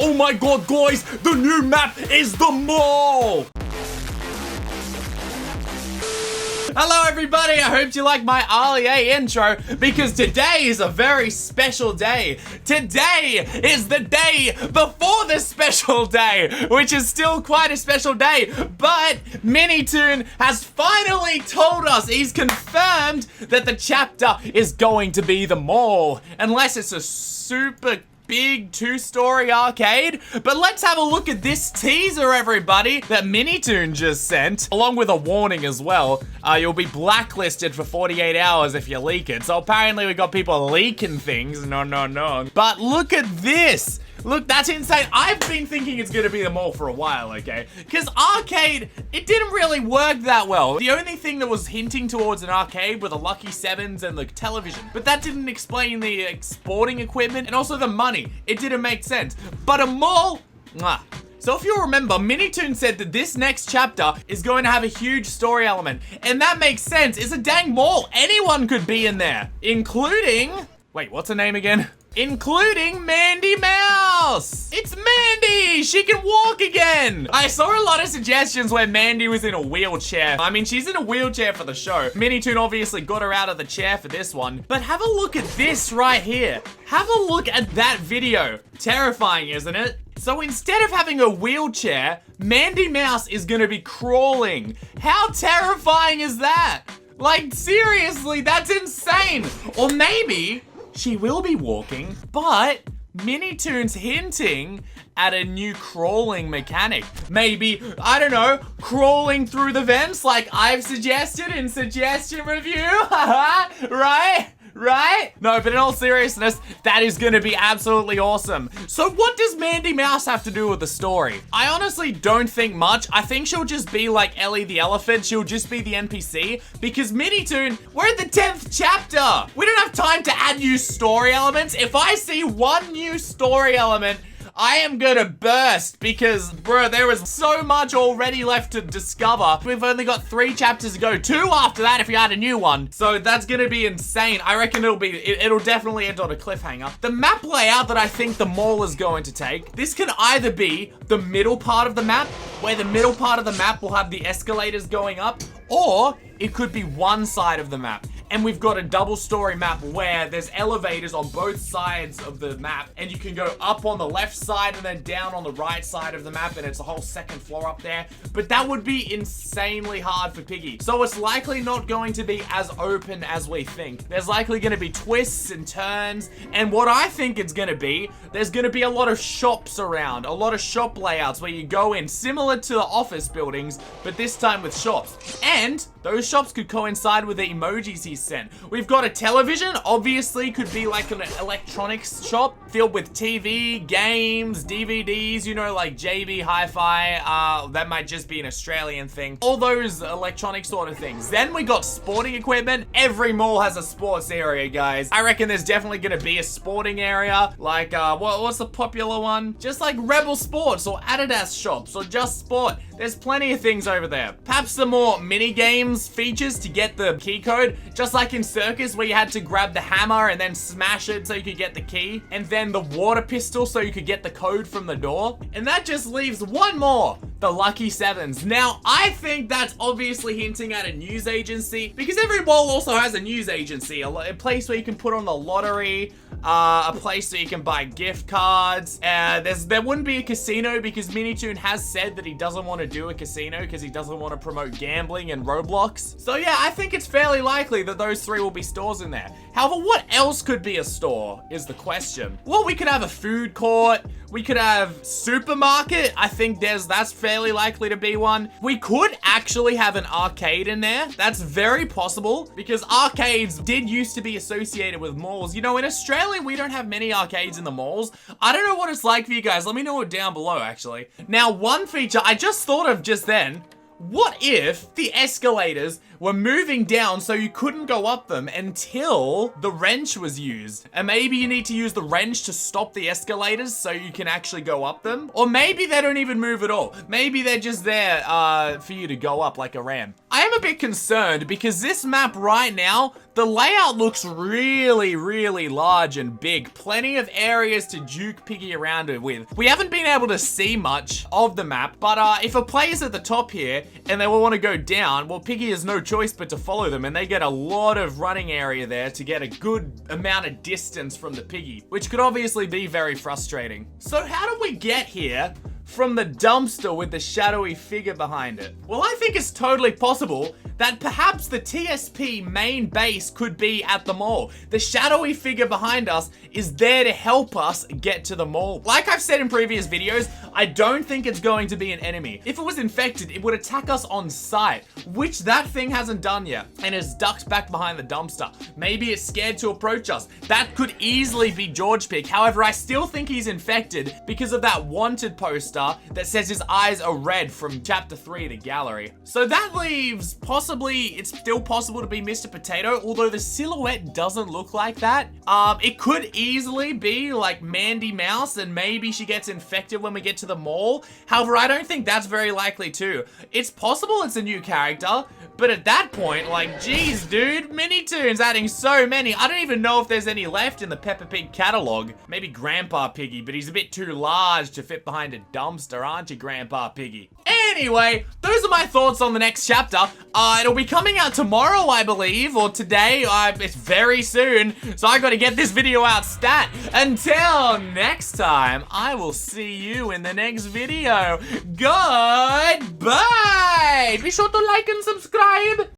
Oh my god, guys, the new map is the mall. Hello everybody, I hope you like my RLA intro because today is a very special day. Today is the day before this special day, which is still quite a special day, but Minitoon has finally told us, he's confirmed that the chapter is going to be the mall, unless it's a super big two-story arcade. But let's have a look at this teaser, everybody, that Minitoon just sent, along with a warning as well. You'll be blacklisted for 48 hours if you leak it. So apparently we got people leaking things. No. But look at this. Look, that's insane. I've been thinking it's gonna be the mall for a while, okay? Because arcade, it didn't really work that well. The only thing that was hinting towards an arcade were the Lucky Sevens and the television. But that didn't explain the sporting equipment and also the money. It didn't make sense. But a mall, mwah. So if you remember, Minitoon said that this next chapter is going to have a huge story element. And that makes sense. It's a dang mall. Anyone could be in there, including... Wait, what's her name again? Including Mandy Mouse! It's Mandy! She can walk again! I saw a lot of suggestions where Mandy was in a wheelchair. I mean, she's in a wheelchair for the show. Minitoon obviously got her out of the chair for this one. But have a look at this right here. Have a look at that video. Terrifying, isn't it? So instead of having a wheelchair, Mandy Mouse is gonna be crawling. How terrifying is that? Like, seriously, that's insane! Or maybe... she will be walking, but Minitoon's hinting at a new crawling mechanic. Maybe, I don't know, crawling through the vents like I've suggested in suggestion review, right? Right? No, but in all seriousness, that is gonna be absolutely awesome. So what does Mandy Mouse have to do with the story? I honestly don't think much. I think she'll just be like Ellie the elephant. She'll just be the NPC because Minitoon, we're in the 10th chapter. We don't have time to add new story elements. If I see one new story element, I am gonna burst because, bro, there is so much already left to discover. We've only got 3 chapters to go. 2 after that if you add a new one. So that's gonna be insane. I reckon it'll definitely end on a cliffhanger. The map layout that I think the mall is going to take, this can either be the middle part of the map, where the middle part of the map will have the escalators going up, or it could be one side of the map. And we've got a double-story map where there's elevators on both sides of the map, and you can go up on the left side and then down on the right side of the map, and it's a whole second floor up there. But that would be insanely hard for Piggy. So it's likely not going to be as open as we think. There's likely going to be twists and turns, and what I think it's going to be, there's going to be a lot of shops around, a lot of shop layouts where you go in, similar to the office buildings, but this time with shops. And those shops could coincide with the emojis he sent. We've got a television, obviously could be like an electronics shop filled with TV, games, DVDs, you know, like JB Hi-Fi, that might just be an Australian thing. All those electronic sort of things. Then we got sporting equipment. Every mall has a sports area, guys. I reckon there's definitely gonna be a sporting area, like, what's the popular one? Just like Rebel Sports or Adidas shops or Just Sport. There's plenty of things over there. Perhaps some more mini games features to get the key code, just like in Circus where you had to grab the hammer and then smash it so you could get the key, and then the water pistol so you could get the code from the door. And that just leaves one more, the Lucky Sevens. Now, I think that's obviously hinting at a news agency, because every mall also has a news agency, a place where you can put on the lottery, a place where you can buy gift cards. There wouldn't be a casino because Minitoon has said that he doesn't want to do a casino because he doesn't want to promote gambling and Roblox. So yeah, I think it's fairly likely that those 3 will be stores in there. However, what else could be a store is the question. Well, we could have a food court. We could have supermarket. I think that's fairly likely to be one. We could actually have an arcade in there. That's very possible because arcades did used to be associated with malls. You know, in Australia, we don't have many arcades in the malls. I don't know what it's like for you guys. Let me know it down below, actually. Now, one feature I just thought of just then, what if the escalators were moving down so you couldn't go up them until the wrench was used. And maybe you need to use the wrench to stop the escalators so you can actually go up them. Or maybe they don't even move at all. Maybe they're just there for you to go up like a ramp. I am a bit concerned because this map right now, the layout looks really, really large and big. Plenty of areas to juke Piggy around it with. We haven't been able to see much of the map, but if a player's at the top here and they will want to go down, well, Piggy has no choice but to follow them, and they get a lot of running area there to get a good amount of distance from the Piggy, which could obviously be very frustrating. So how do we get here from the dumpster with the shadowy figure behind it? Well, I think it's totally possible that perhaps the TSP main base could be at the mall. The shadowy figure behind us is there to help us get to the mall. Like I've said in previous videos, I don't think it's going to be an enemy. If it was infected, it would attack us on sight, which that thing hasn't done yet, and is ducked back behind the dumpster. Maybe it's scared to approach us. That could easily be George Pig. However, I still think he's infected because of that wanted poster that says his eyes are red from chapter 3 to gallery. So that leaves it's still possible to be Mr. Potato, although the silhouette doesn't look like that. It could easily be like Mandy Mouse, and maybe she gets infected when we get to the mall. However, I don't think that's very likely too. It's possible it's a new character, but at that point, like, geez, dude, Minitoon's adding so many. I don't even know if there's any left in the Peppa Pig catalog. Maybe Grandpa Piggy, but he's a bit too large to fit behind a dumpster, aren't you, Grandpa Piggy? Anyway, those are my thoughts on the next chapter. It'll be coming out tomorrow, I believe, or today. It's very soon, so I gotta get this video out stat. Until next time, I will see you in the next video. Goodbye! Be sure to like and subscribe.